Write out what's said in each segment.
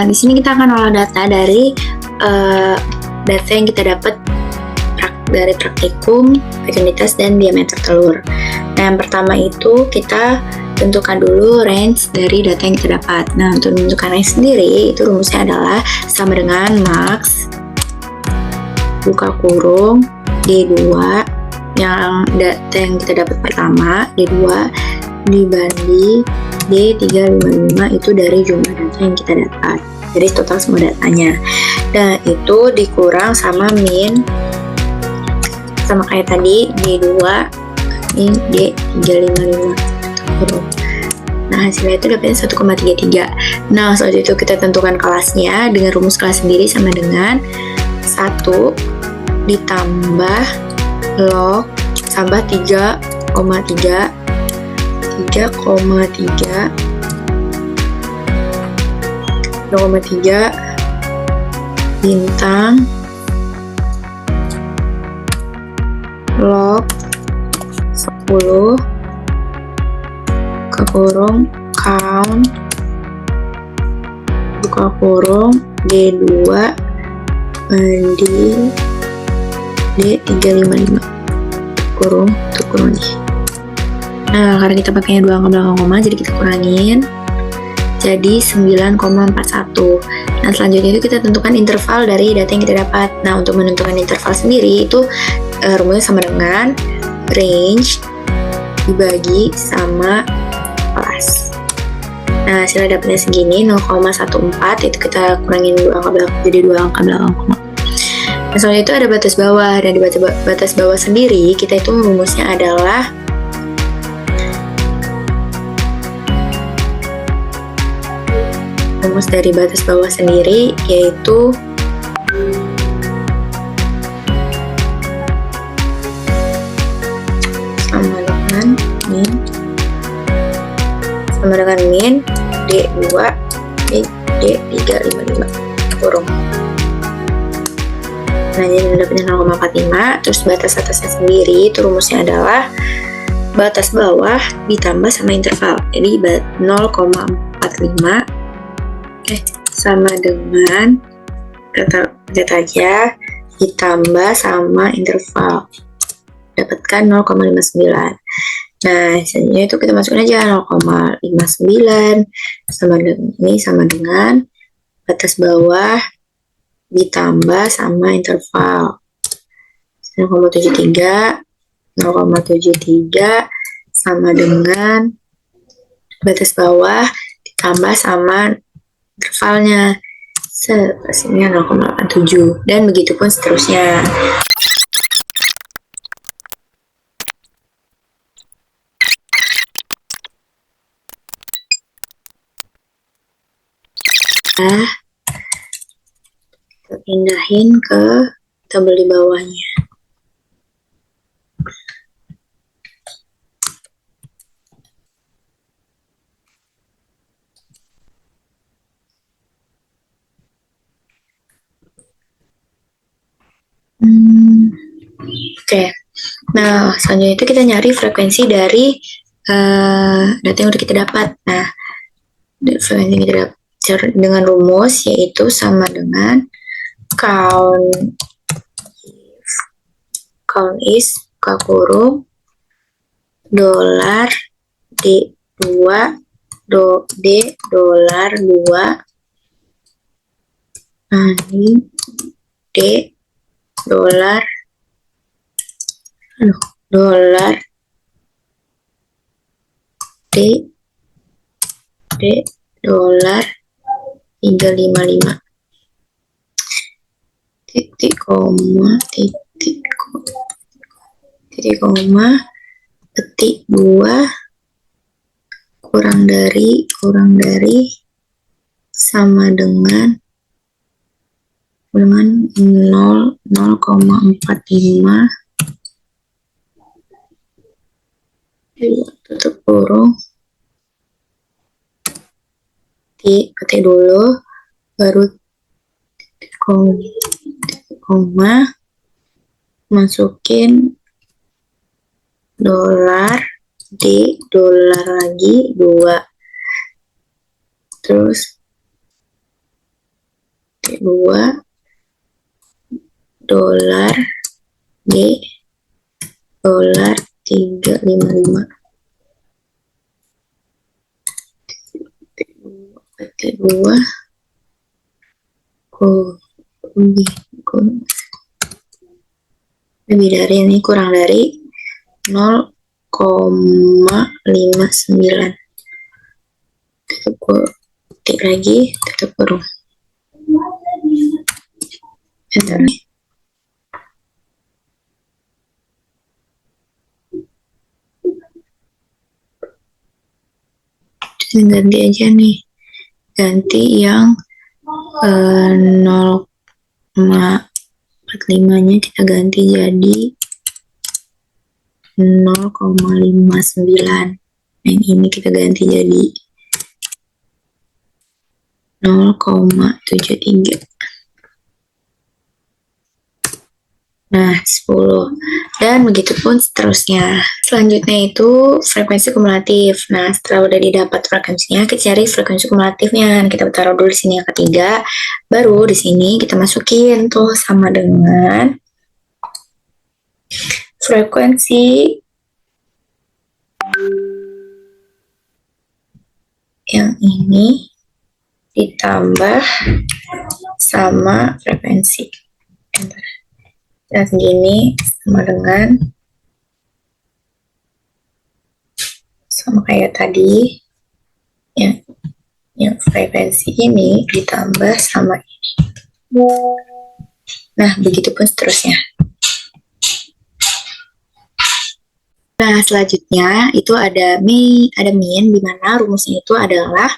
Di sini kita akan olah data dari data yang kita dapat dari praktikum, vaginitas, dan diameter telur. Nah, yang pertama itu kita tentukan dulu range dari data yang kita dapat. Nah, untuk menentukan range sendiri, itu rumusnya adalah sama dengan max buka kurung D2 yang data yang kita dapat pertama, D2 dibanding D355 itu dari jumlah data yang kita dapat. Jadi total semua datanya. Dan itu dikurang sama min, sama kayak tadi D2 ini D355 kurung. Nah, hasilnya itu dapatnya 1,33. Nah, setelah itu kita tentukan kelasnya dengan rumus kelas sendiri sama dengan 1 ditambah log tambah 3,3 bintang log 10 ke kurung count buka kurung D2 banding D355 kurung untuk kurung nih. Nah, karena kita pakainya 2 angka belakang koma, jadi kita kurangin jadi 9,41. Nah, selanjutnya itu kita tentukan interval dari data yang kita dapat. Nah, untuk menentukan interval sendiri itu rumusnya sama dengan range dibagi sama kelas. Nah, hasilnya dapatnya segini 0,14, itu kita kurangin 2 angka belakang jadi 2 angka belakang koma. Nah, soalnya itu ada batas bawah, dan di batas bawah sendiri kita itu rumusnya adalah rumus dari batas bawah sendiri yaitu sama dengan min D2 D355 kurung. Nah, jadi dapatnya 0,45. Terus batas atasnya sendiri itu rumusnya adalah batas bawah ditambah sama interval. Jadi 0,45 sama dengan lihat aja ditambah sama interval, dapatkan 0,59. Nah, selanjutnya itu kita masukin aja 0,59 sama dengan batas bawah ditambah sama interval 0,73 sama dengan batas bawah ditambah sama intervalnya hasilnya 0,87, dan begitu pun seterusnya. Pindahin ke tabel di bawahnya. Oke. Nah, selanjutnya itu kita nyari frekuensi dari data yang udah kita dapat. Nah, frekuensi yang kita dapat dengan rumus yaitu sama dengan count is buka kurung dolar D2 D dolar 2 ini D dolar D dolar 355 titik koma petik 2 kurang dari sama dengan 0,45 tutup kurung petik dulu baru koma masukin dolar D dolar lagi 2 terus 2 dolar D dolar 355 PT2 lebih dari ini, kurang dari 0,59. Tutup ketik lagi, tutup kurung. Enter. Ganti aja nih, ganti yang 0,45 nya kita ganti jadi 0,59. Yang ini kita ganti jadi 0,73. Nah, 10. Dan begitu pun seterusnya. Selanjutnya itu frekuensi kumulatif. Nah, setelah udah didapat frekuensinya, kita cari frekuensi kumulatifnya. Kita taruh dulu di sini yang ketiga. Baru di sini kita masukin tuh sama dengan frekuensi yang ini ditambah sama frekuensi. Dan segini sama dengan sama kayak tadi yang frekuensi ini ditambah sama ini. Nah, begitupun seterusnya. Nah, selanjutnya itu ada min di mana rumusnya itu adalah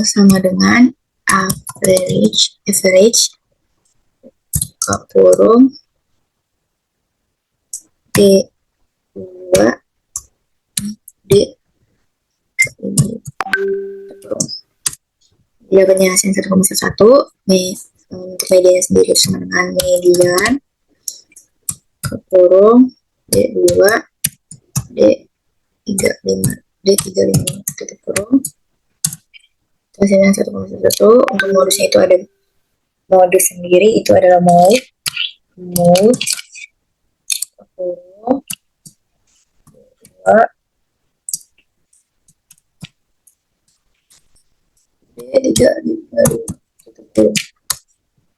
sama dengan average kurung D2 D5 jawabannya hasil 1,1. Untuk medianya sendiri sama dengan median kurung D2 D35 tutup kurung hasilnya 1,1. Untuk modusnya itu ada modus sendiri, itu adalah mode kurung D3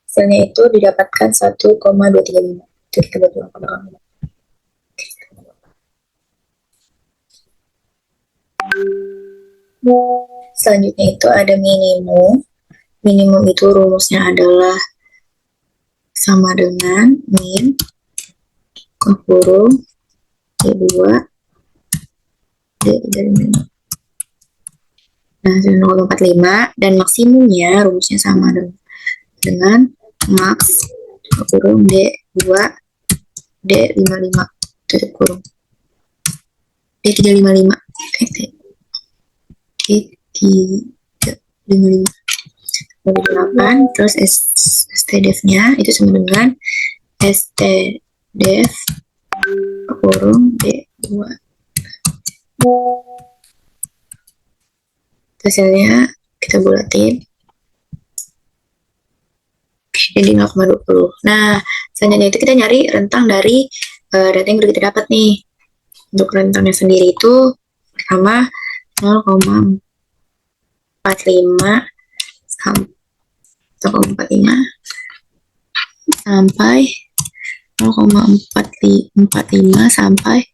hasilnya itu didapatkan 1,235. Itu kita buat ulang ke belakang. Selanjutnya itu ada minimum. Minimum itu rumusnya adalah sama dengan min kurung D2 D35. Nah, 0,45. Dan maksimumnya rumusnya sama dengan max kurung D2 D55 tutup kurung D355 D355 8. Terus STDEF-nya itu sama dengan STDEF kurung D2. Hasilnya kita bulatin jadi 0,20. Nah, selanjutnya itu kita nyari rentang dari data yang baru kita dapat nih. Untuk rentangnya sendiri itu sama 0,45 sampai 0,45 sampai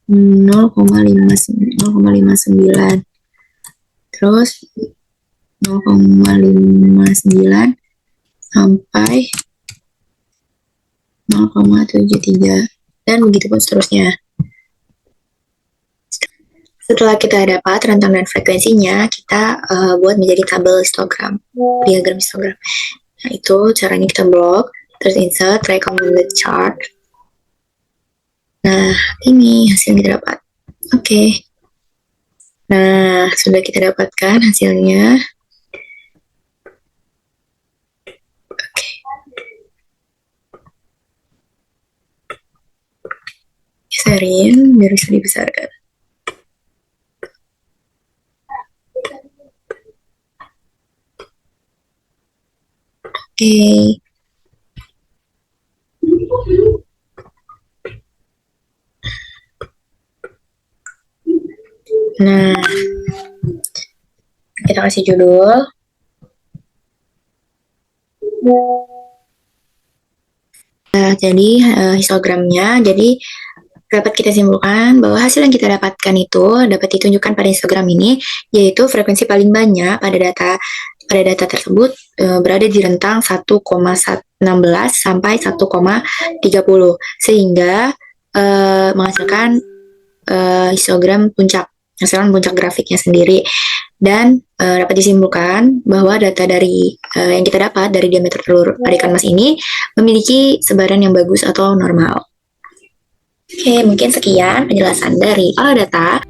0,59. Terus 0,59 sampai 0,73 dan begitu pun seterusnya. Setelah kita dapat rentang dan frekuensinya, kita buat menjadi tabel histogram, diagram histogram. Nah, itu caranya kita blok, terus insert, recommended chart. Nah, ini hasil yang kita dapat. Oke. Nah, sudah kita dapatkan hasilnya. Oke. Geserin biar bisa dibesarkan. Oke. Nah, kita kasih judul. Jadi histogramnya, jadi dapat kita simpulkan bahwa hasil yang kita dapatkan itu dapat ditunjukkan pada histogram ini, yaitu frekuensi paling banyak pada data tersebut berada di rentang 1,16 sampai 1,30, sehingga menghasilkan histogram puncak, hasilkan puncak grafiknya sendiri. Dan dapat disimpulkan bahwa data dari yang kita dapat dari diameter telur pada ikan mas ini memiliki sebaran yang bagus atau normal. Oke, mungkin sekian penjelasan dari olah data.